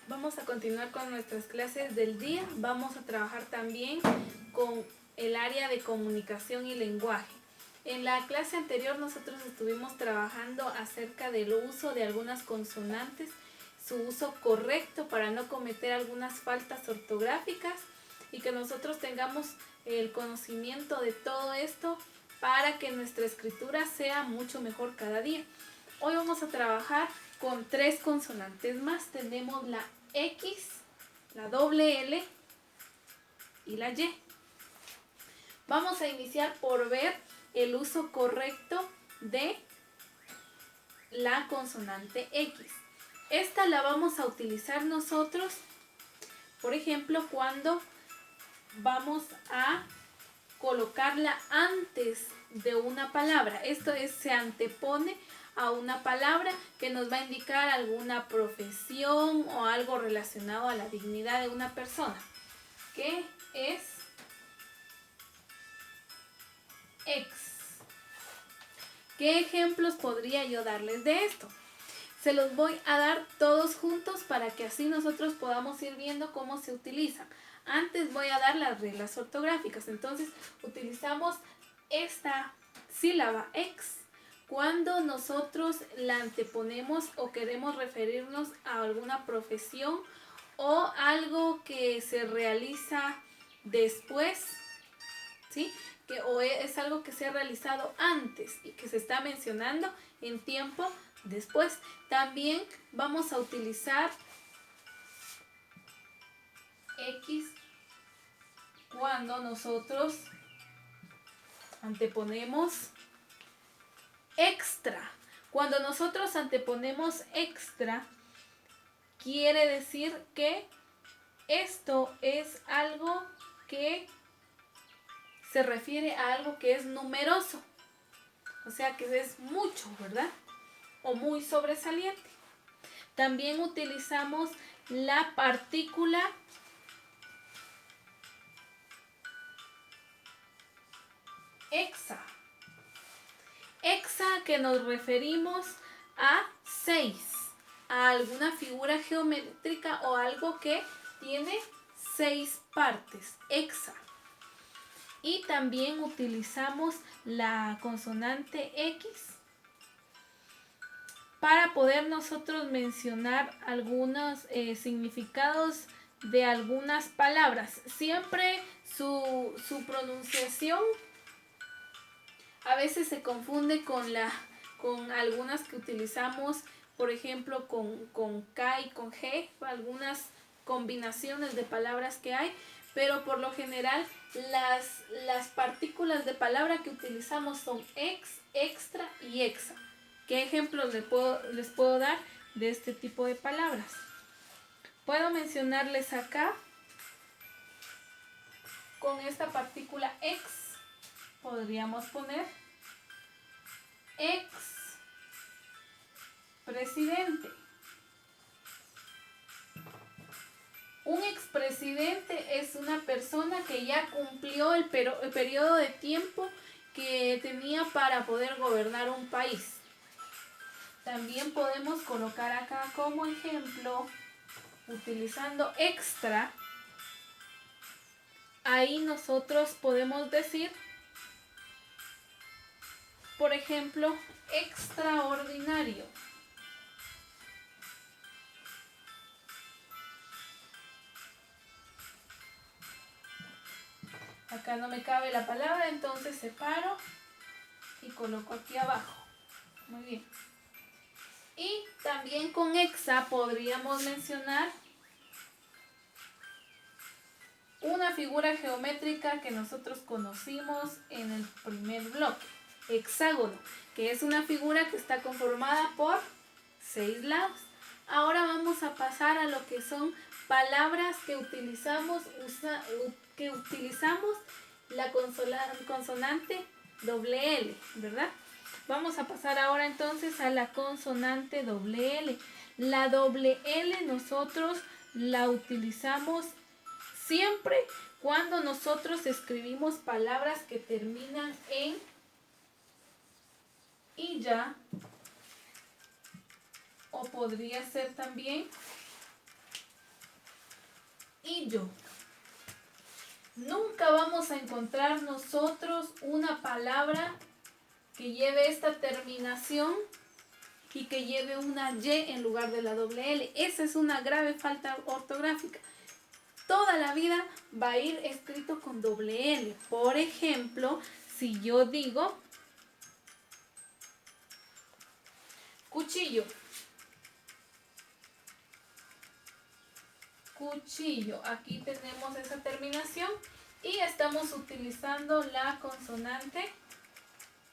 Vamos a continuar con nuestras clases del día. Vamos a trabajar también con el área de comunicación y lenguaje. En la clase anterior nosotros estuvimos trabajando acerca del uso de algunas consonantes, su uso correcto para no cometer algunas faltas ortográficas y que nosotros tengamos el conocimiento de todo esto para que nuestra escritura sea mucho mejor cada día. Hoy vamos a trabajar con 3 consonantes más. Tenemos la X, la doble L y la Y. Vamos a iniciar por ver el uso correcto de la consonante X. Esta la vamos a utilizar nosotros, por ejemplo, cuando vamos a colocarla antes de una palabra. Esto es, se antepone a una palabra que nos va a indicar alguna profesión o algo relacionado a la dignidad de una persona. ¿Qué es X? ¿Qué ejemplos podría yo darles de esto? Se los voy a dar todos juntos para que así nosotros podamos ir viendo cómo se utilizan. Antes voy a dar las reglas ortográficas. Entonces utilizamos esta sílaba X cuando nosotros la anteponemos o queremos referirnos a alguna profesión o algo que se realiza después, ¿sí? O es algo que se ha realizado antes y que se está mencionando en tiempo después. También vamos a utilizar X cuando nosotros anteponemos extra. Cuando nosotros anteponemos extra, quiere decir que esto es algo que se refiere a algo que es numeroso. O sea que es mucho, ¿verdad? O muy sobresaliente. También utilizamos la partícula hexa. Hexa, que nos referimos a 6, a alguna figura geométrica o algo que tiene 6 partes, hexa. Y también utilizamos la consonante X para poder nosotros mencionar algunos significados de algunas palabras. Siempre su pronunciación a veces se confunde con algunas que utilizamos, por ejemplo, con K y con G, algunas combinaciones de palabras que hay, pero por lo general las partículas de palabra que utilizamos son ex, extra y hexa. ¿Qué ejemplos les puedo dar de este tipo de palabras? Puedo mencionarles acá con esta partícula ex. Podríamos poner ex presidente. Un expresidente es una persona que ya cumplió el periodo de tiempo que tenía para poder gobernar un país. También podemos colocar acá como ejemplo, utilizando extra, ahí nosotros podemos decir, por ejemplo, extraordinario. Acá no me cabe la palabra, entonces separo y coloco aquí abajo. Muy bien. Y también con hexa podríamos mencionar una figura geométrica que nosotros conocimos en el primer bloque, hexágono, que es una figura que está conformada por 6 lados. Ahora vamos a pasar a lo que son palabras que utilizamos la consonante doble L, ¿verdad? Vamos a pasar ahora entonces a la consonante doble L. La doble L nosotros la utilizamos siempre cuando nosotros escribimos palabras que terminan en illa, o podría ser también cuchillo. Nunca vamos a encontrar nosotros una palabra que lleve esta terminación y que lleve una Y en lugar de la doble L. Esa es una grave falta ortográfica. Toda la vida va a ir escrito con doble L. Por ejemplo, si yo digo cuchillo. Cuchillo. Aquí tenemos esa terminación y estamos utilizando la consonante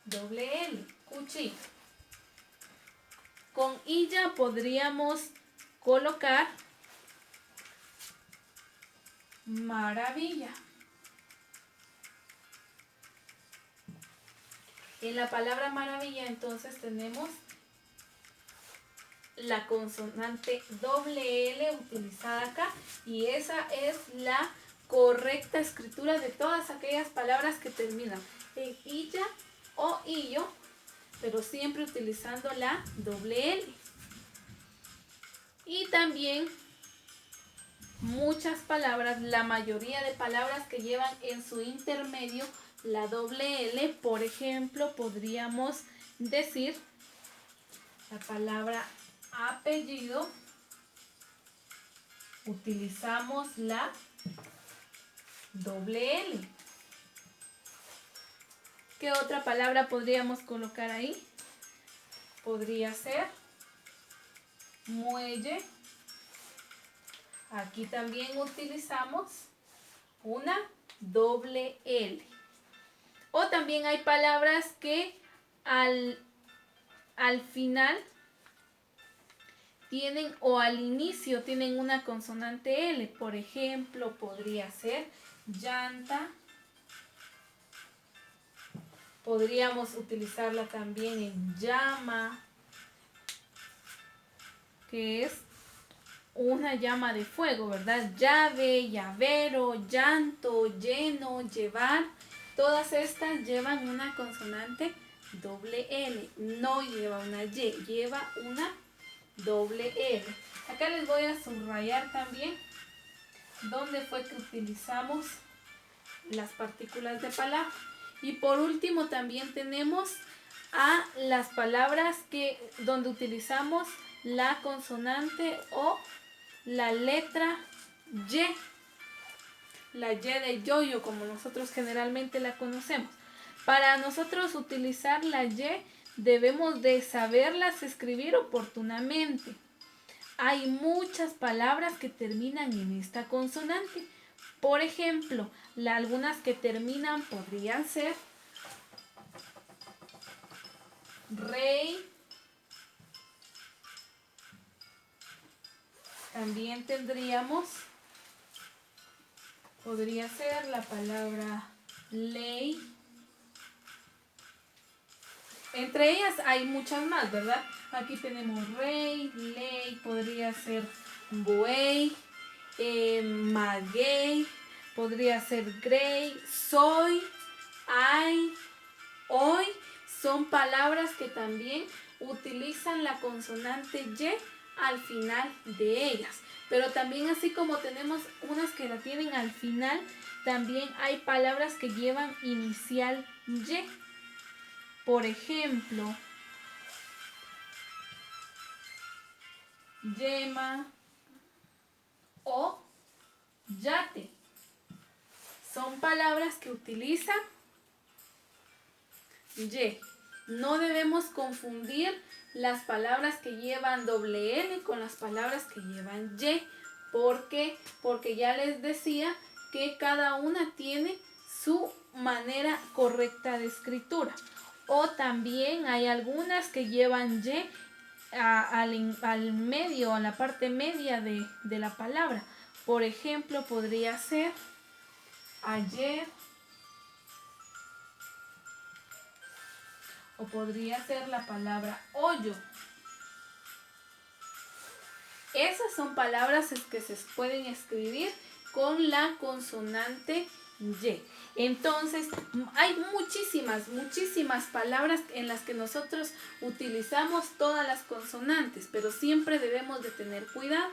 doble L. Cuchillo. Con ella podríamos colocar maravilla. En la palabra maravilla entonces tenemos la consonante doble L utilizada acá y esa es la correcta escritura de todas aquellas palabras que terminan en illa o illo, pero siempre utilizando la doble L. Y también muchas palabras, la mayoría de palabras que llevan en su intermedio la doble L, por ejemplo, podríamos decir la palabra apellido, utilizamos la doble L. ¿Qué otra palabra podríamos colocar ahí? Podría ser muelle. Aquí también utilizamos una doble L. O también hay palabras que al final tienen o al inicio tienen una consonante L. Por ejemplo, podría ser llanta. Podríamos utilizarla también en llama, que es una llama de fuego, ¿verdad? Llave, llavero, llanto, lleno, llevar. Todas estas llevan una consonante doble L. No lleva una Y, lleva una doble L. Acá les voy a subrayar también dónde fue que utilizamos las partículas de palabra. Y por último también tenemos a las palabras donde utilizamos la consonante o la letra Y. La Y de yoyo, como nosotros generalmente la conocemos. Para nosotros utilizar la Y debemos de saberlas escribir oportunamente. Hay muchas palabras que terminan en esta consonante. Por ejemplo, algunas que terminan podrían ser rey. También podría ser la palabra ley. Entre ellas hay muchas más, ¿verdad? Aquí tenemos rey, ley, podría ser buey, maguey, podría ser grey, soy, hay, hoy. Son palabras que también utilizan la consonante Y al final de ellas. Pero también así como tenemos unas que la tienen al final, también hay palabras que llevan inicial Y. Por ejemplo, yema o yate. Son palabras que utilizan Y. No debemos confundir las palabras que llevan doble L con las palabras que llevan Y. ¿Por qué? Porque ya les decía que cada una tiene su manera correcta de escritura. O también hay algunas que llevan Y al medio, a la parte media de la palabra. Por ejemplo, podría ser ayer. O podría ser la palabra hoyo. Esas son palabras que se pueden escribir con la consonante Y. Entonces, hay muchísimas palabras en las que nosotros utilizamos todas las consonantes, pero siempre debemos de tener cuidado.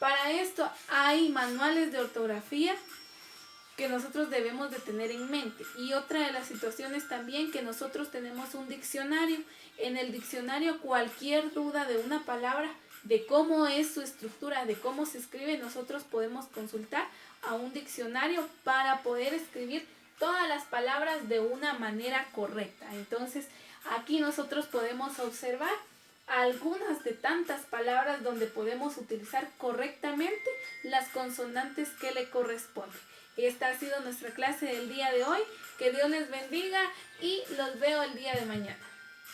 Para esto hay manuales de ortografía que nosotros debemos de tener en mente. Y otra de las situaciones también que nosotros tenemos un diccionario. En el diccionario cualquier duda de una palabra, de cómo es su estructura, de cómo se escribe, nosotros podemos consultar a un diccionario para poder escribir todas las palabras de una manera correcta. Entonces, aquí nosotros podemos observar algunas de tantas palabras donde podemos utilizar correctamente las consonantes que le corresponden. Esta ha sido nuestra clase del día de hoy. Que Dios les bendiga y los veo el día de mañana.